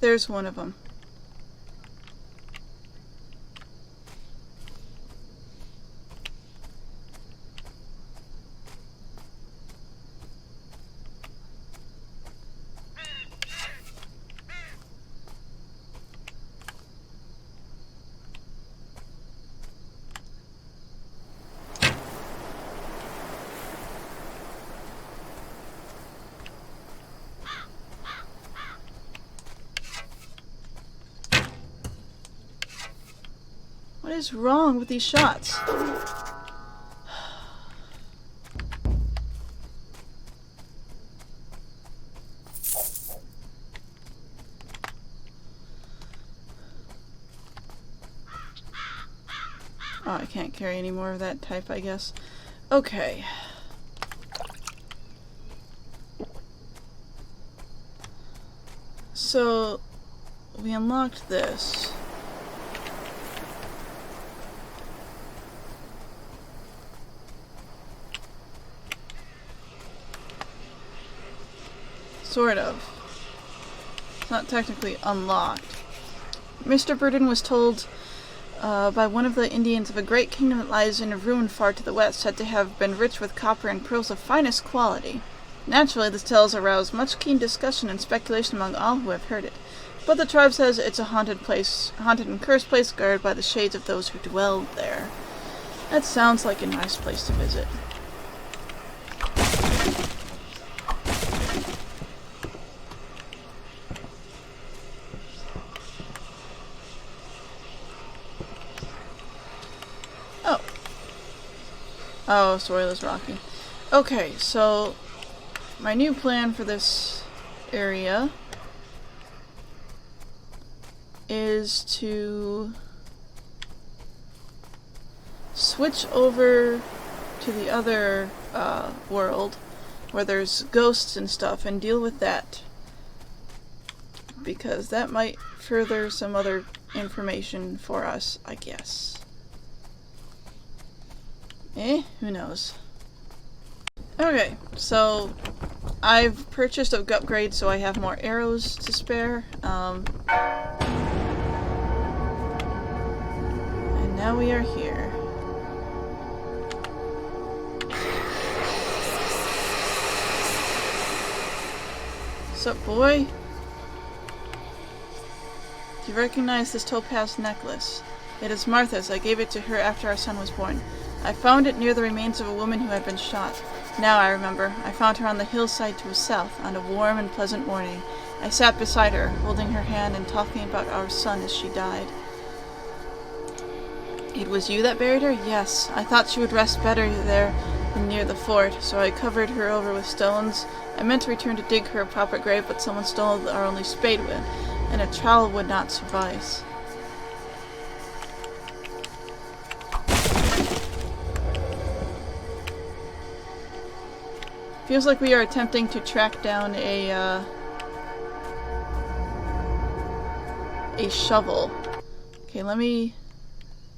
there's one of them. What is wrong with these shots? Oh, I can't carry any more of that type, I guess. Okay. So, we unlocked this. Sort of. It's not technically unlocked. Mr. Burden was told by one of the Indians of a great kingdom that lies in a ruin far to the west, said to have been rich with copper and pearls of finest quality. Naturally, this tale has aroused much keen discussion and speculation among all who have heard it. But the tribe says it's a haunted and cursed place guarded by the shades of those who dwell there. That sounds like a nice place to visit. Oh, soil is rocky. Okay, so my new plan for this area is to switch over to the other world where there's ghosts and stuff and deal with that, because that might further some other information for us, I guess. Who knows? Okay, so I've purchased a upgrade so I have more arrows to spare. And now we are here. Sup, boy? Do you recognize this topaz necklace? It is Martha's. I gave it to her after our son was born. I found it near the remains of a woman who had been shot. Now I remember. I found her on the hillside to the south, on a warm and pleasant morning. I sat beside her, holding her hand and talking about our son as she died. It was you that buried her? Yes. I thought she would rest better there than near the fort, so I covered her over with stones. I meant to return to dig her a proper grave, but someone stole our only spade wood, and a trowel would not suffice. Feels like we are attempting to track down a shovel. Okay, let me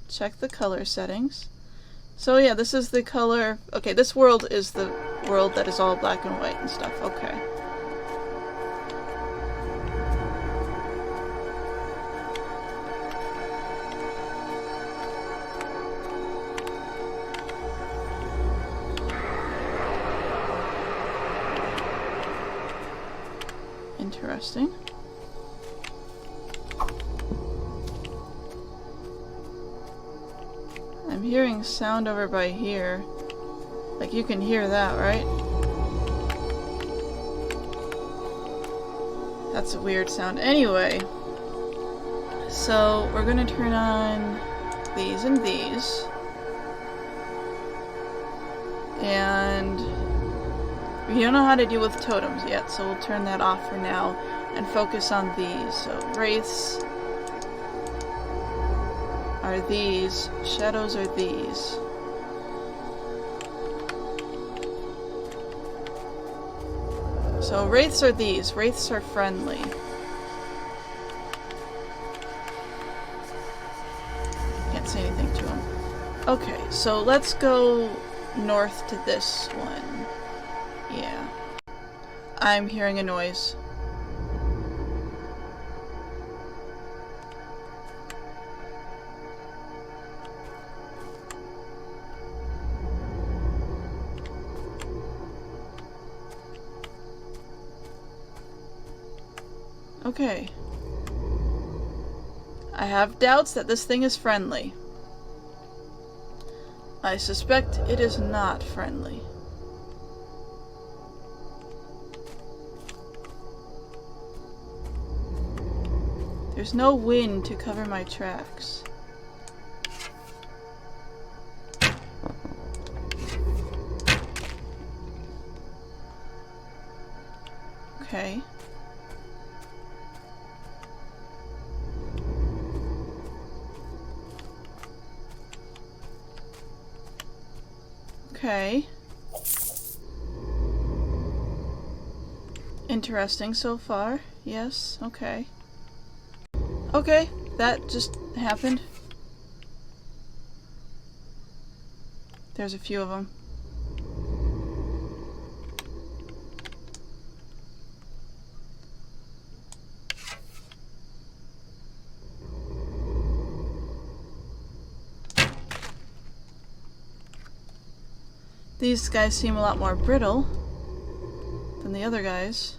check the color settings. So yeah, this is the color. Okay, this world is the world that is all black and white and stuff. Okay. Interesting. I'm hearing sound over by here. Like, you can hear that, right? That's a weird sound. Anyway, so we're gonna turn on these and these. And we don't know how to deal with totems yet, so we'll turn that off for now and focus on these. So wraiths are these, shadows are these. So wraiths are these. Wraiths are friendly. Can't say anything to them. Okay, so let's go north to this one. Yeah. I'm hearing a noise. Okay. I have doubts that this thing is friendly. I suspect it is not friendly. There's no wind to cover my tracks. Okay. Okay. Interesting so far. Yes, okay. Okay, that just happened. There's a few of them. These guys seem a lot more brittle than the other guys.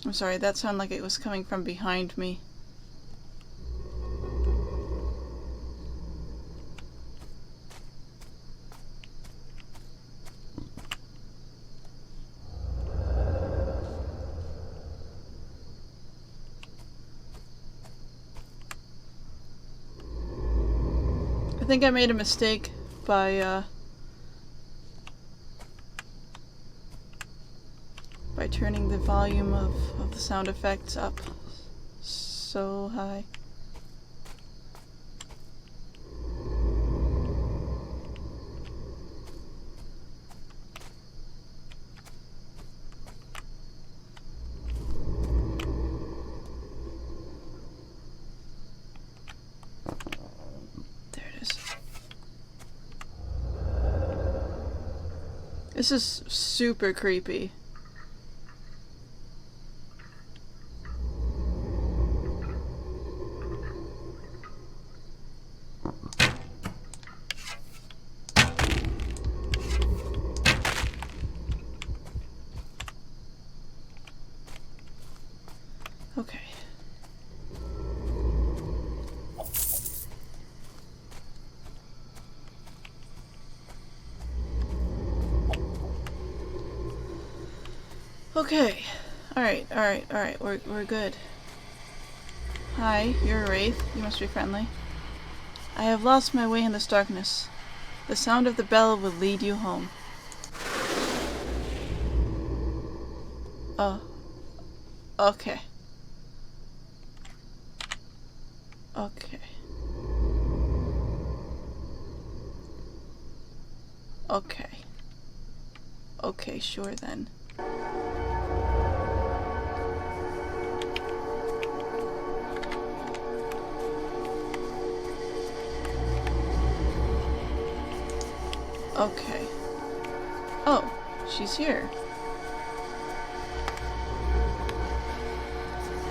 I'm sorry, that sounded like it was coming from behind me. I think I made a mistake by turning the volume of the sound effects up so high. There it is. This is super creepy. Okay. Okay. Alright. We're good. Hi, you're a wraith. You must be friendly. I have lost my way in this darkness. The sound of the bell will lead you home. Oh. Okay. Okay. Okay. Okay, sure then. Okay. Oh, she's here.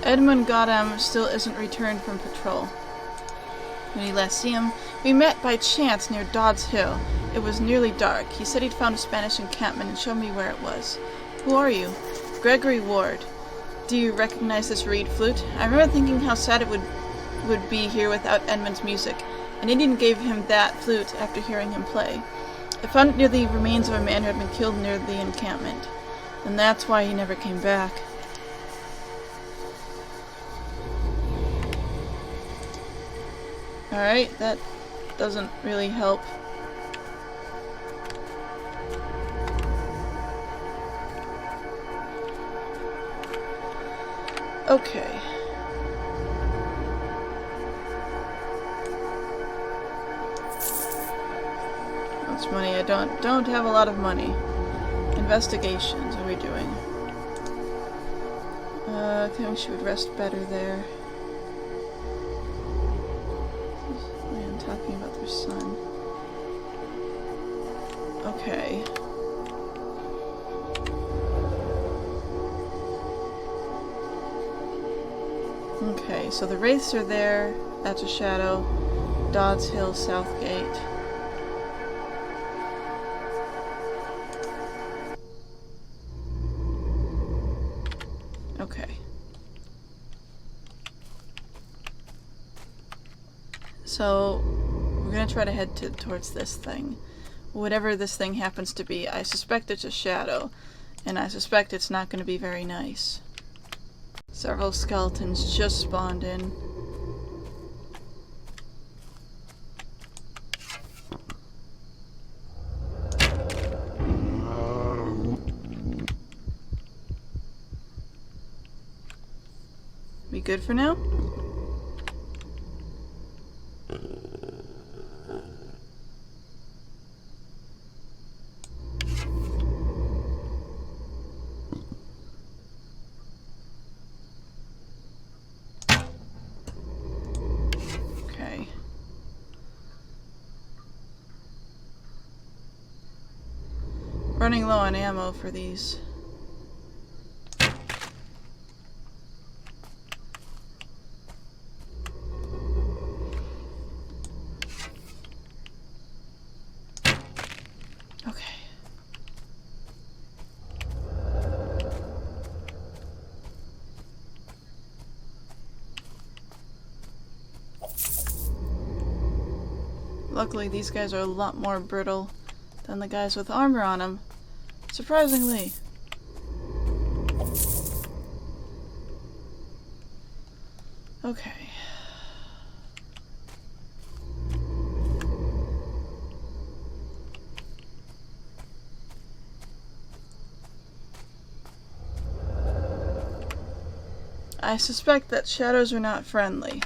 Edmund Goddam still isn't returned from patrol. When you last see him, we met by chance near Dodd's Hill. It was nearly dark. He said he'd found a Spanish encampment and showed me where it was. Who are you? Gregory Ward. Do you recognize this reed flute? I remember thinking how sad it would be here without Edmund's music. An Indian gave him that flute after hearing him play. I found it near the remains of a man who had been killed near the encampment. And that's why he never came back. Alright, that doesn't really help. Okay. That's money. I don't have a lot of money. Investigations, what are we doing? I think she would rest better there. Man, talking about their son. Okay. Okay, so the wraiths are there. That's a shadow. Dodd's Hill, Southgate. So, we're gonna try to head towards this thing. Whatever this thing happens to be, I suspect it's a shadow, and I suspect it's not gonna be very nice. Several skeletons just spawned in. We good for now? Okay. Running low on ammo for these. Luckily, these guys are a lot more brittle than the guys with armor on them. Surprisingly. Okay. I suspect that shadows are not friendly.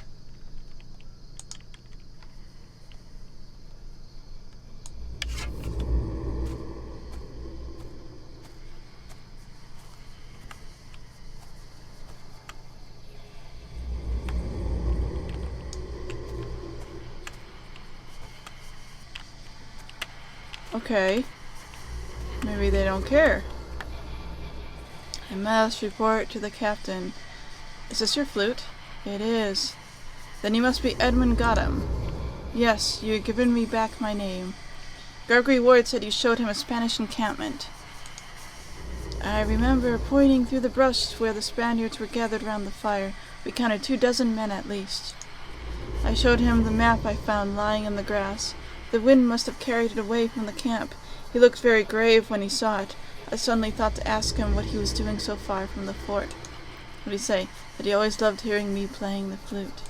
Okay. Maybe they don't care. I must report to the captain. Is this your flute? It is. Then you must be Edmund Gotham. Yes, you had given me back my name. Gregory Ward said you showed him a Spanish encampment. I remember pointing through the brush where the Spaniards were gathered round the fire. We counted 24 men at least. I showed him the map I found lying in the grass. The wind must have carried it away from the camp. He looked very grave when he saw it. I suddenly thought to ask him what he was doing so far from the fort. What did he say? That he always loved hearing me playing the flute.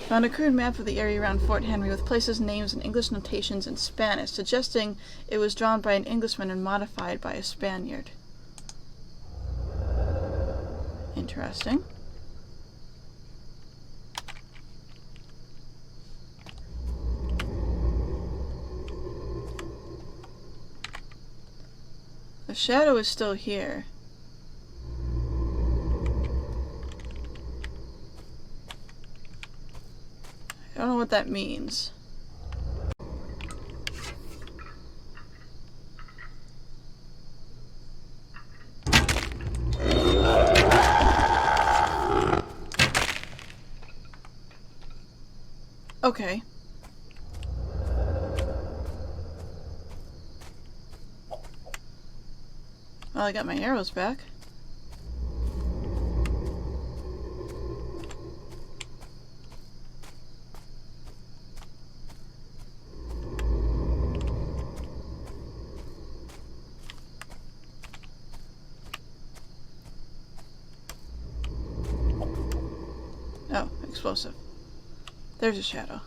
Found a crude map of the area around Fort Henry with places, names, and English notations in Spanish, suggesting it was drawn by an Englishman and modified by a Spaniard. Interesting. The shadow is still here. I don't know what that means. Okay. Well, I got my arrows back. Oh, explosive. There's a shadow.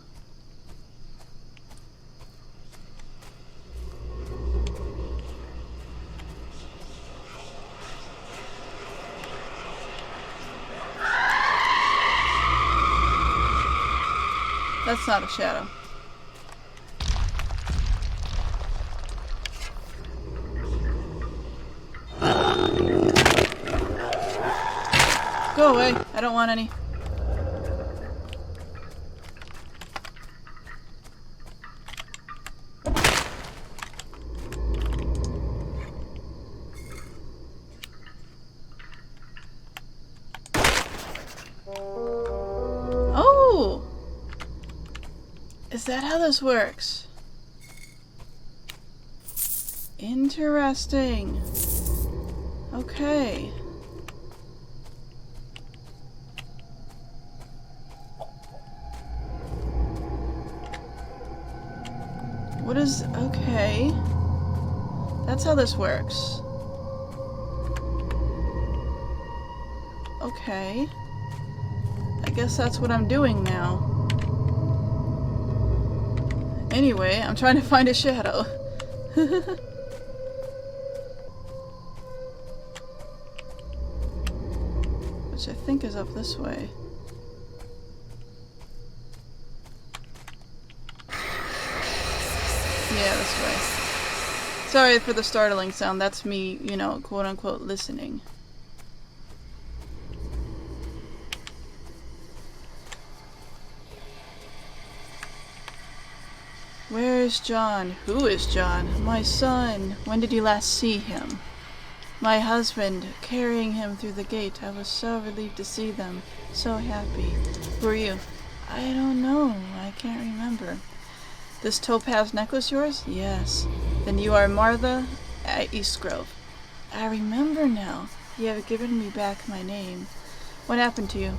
That's not a shadow. Go away. I don't want any. Oh! Is that how this works? Interesting. Okay. What is... okay. That's how this works. Okay. I guess that's what I'm doing now. Anyway, I'm trying to find a shadow. Which I think is up this way. Yeah, this way. Sorry for the startling sound. That's me, you know, quote-unquote listening. Where is John? Who is John? My son. When did you last see him? My husband, carrying him through the gate. I was so relieved to see them. So happy. Who are you? I don't know. I can't remember. This topaz necklace yours? Yes. Then you are Martha at East Grove. I remember now. You have given me back my name. What happened to you?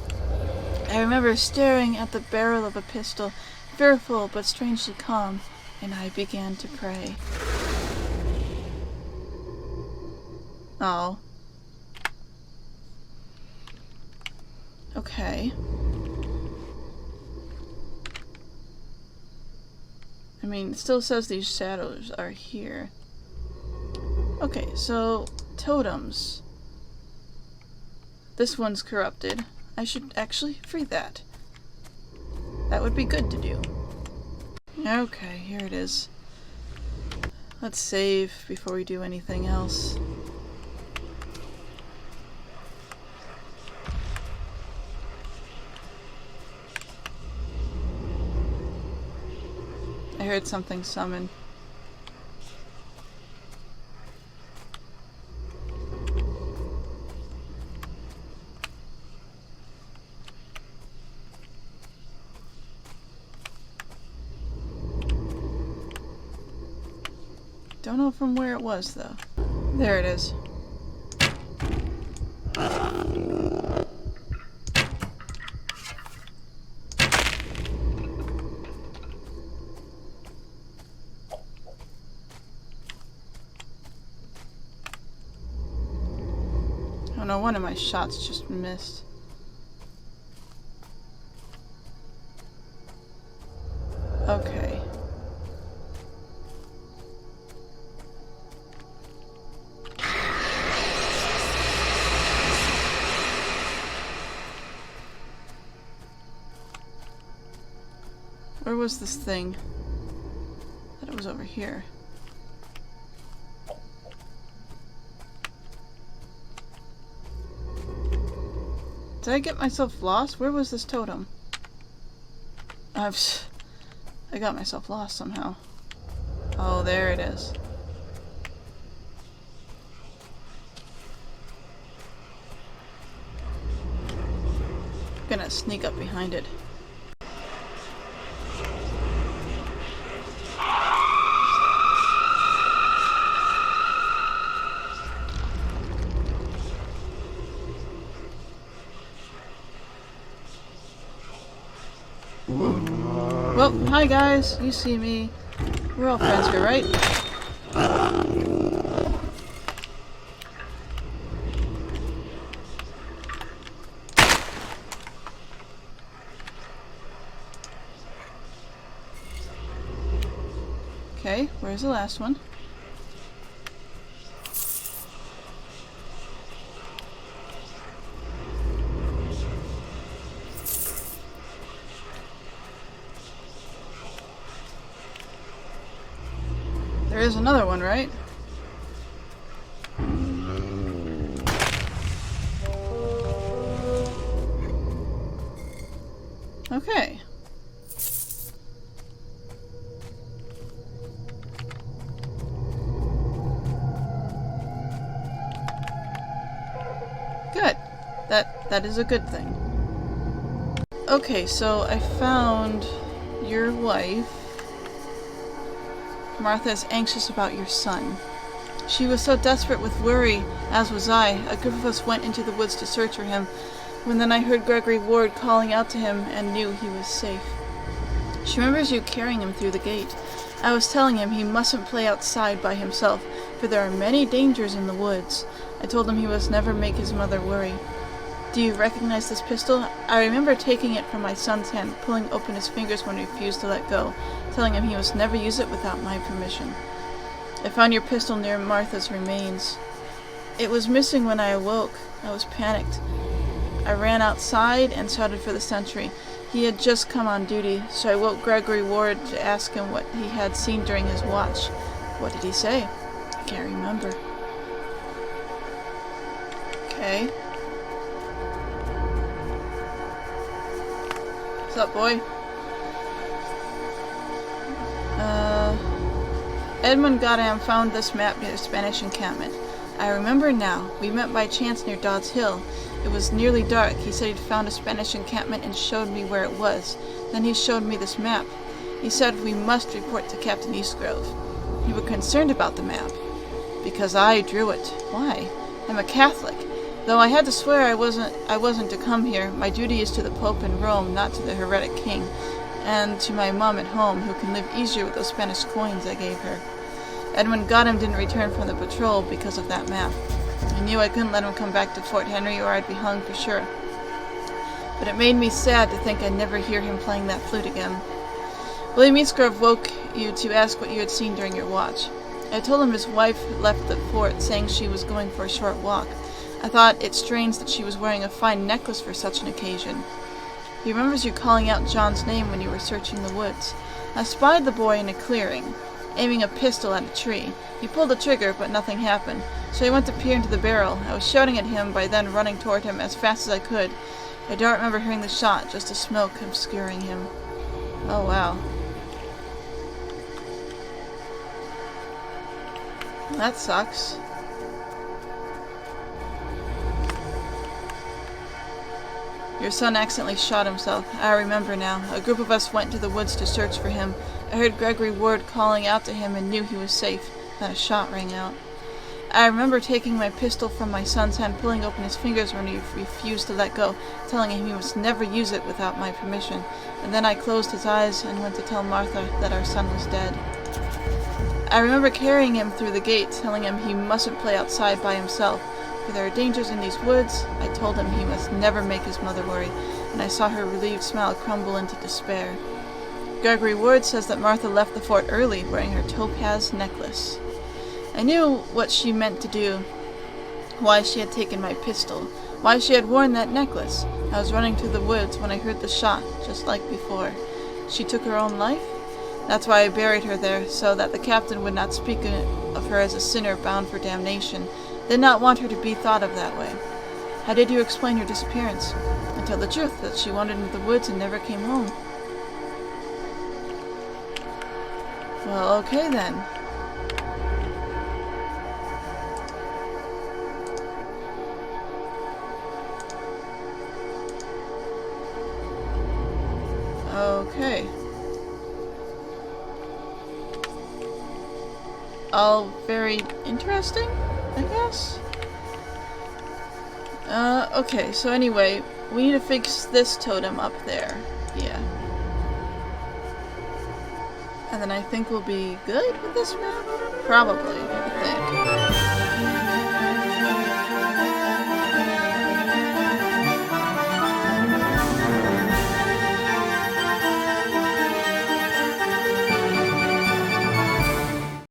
I remember staring at the barrel of a pistol, fearful but strangely calm, and I began to pray. Oh. Okay. I mean, it still says these shadows are here. Okay, so totems. This one's corrupted. I should actually free that. That would be good to do. Okay, here it is. Let's save before we do anything else. I heard something summon. Don't know from where it was, though. There it is. Oh no, one of my shots just missed. Okay. Where was this thing? I thought it was over here. Did I get myself lost? Where was this totem? I got myself lost somehow. Oh, there it is. I'm gonna sneak up behind it. Well, hi guys, you see me. We're all friends here, right? Okay, where's the last one? There is another one, right? Okay. Good. That is a good thing. Okay, so I found your wife. Martha is anxious about your son. She was so desperate with worry, as was I. A group of us went into the woods to search for him, when then I heard Gregory Ward calling out to him and knew he was safe. She remembers you carrying him through the gate. I was telling him he mustn't play outside by himself, for there are many dangers in the woods. I told him he must never make his mother worry. Do you recognize this pistol? I remember taking it from my son's hand, pulling open his fingers when he refused to let go, telling him he must never use it without my permission. I found your pistol near Martha's remains. It was missing when I awoke. I was panicked. I ran outside and shouted for the sentry. He had just come on duty, so I woke Gregory Ward to ask him what he had seen during his watch. What did he say? I can't remember. Okay. What's up, boy? Edmund Goddam found this map near the Spanish encampment. I remember now. We met by chance near Dodd's Hill. It was nearly dark. He said he'd found a Spanish encampment and showed me where it was. Then he showed me this map. He said we must report to Captain Eastgrove. You were concerned about the map. Because I drew it. Why? I'm a Catholic. Though I had to swear I wasn't to come here, my duty is to the Pope in Rome, not to the heretic king, and to my mum at home, who can live easier with those Spanish coins I gave her. Edmund Goddam didn't return from the patrol because of that map. I knew I couldn't let him come back to Fort Henry or I'd be hung for sure. But it made me sad to think I'd never hear him playing that flute again. William Eastgrove woke you to ask what you had seen during your watch. I told him his wife had left the fort, saying she was going for a short walk. I thought it strange that she was wearing a fine necklace for such an occasion. He remembers you calling out John's name when you were searching the woods. I spied the boy in a clearing, aiming a pistol at a tree. He pulled the trigger, but nothing happened, so I went to peer into the barrel. I was shouting at him by then, running toward him as fast as I could. I don't remember hearing the shot, just the smoke obscuring him. Oh, wow. That sucks. Your son accidentally shot himself. I remember now. A group of us went to the woods to search for him. I heard Gregory Ward calling out to him and knew he was safe. Then a shot rang out. I remember taking my pistol from my son's hand, pulling open his fingers when he refused to let go, telling him he must never use it without my permission. And then I closed his eyes and went to tell Martha that our son was dead. I remember carrying him through the gate, telling him he mustn't play outside by himself, for there are dangers in these woods. I told him he must never make his mother worry, and I saw her relieved smile crumble into despair. Gregory Ward says that Martha left the fort early, wearing her topaz necklace. I knew what she meant to do, why she had taken my pistol, why she had worn that necklace. I was running through the woods when I heard the shot, just like before. She took her own life? That's why I buried her there, so that the captain would not speak of her as a sinner bound for damnation. Did not want her to be thought of that way. How did you explain her disappearance? I tell the truth, that she wandered into the woods and never came home. Well, okay then. Okay. All very interesting, I guess? Okay, so anyway, we need to fix this totem up there. Yeah. And then I think we'll be good with this map? Probably, I think.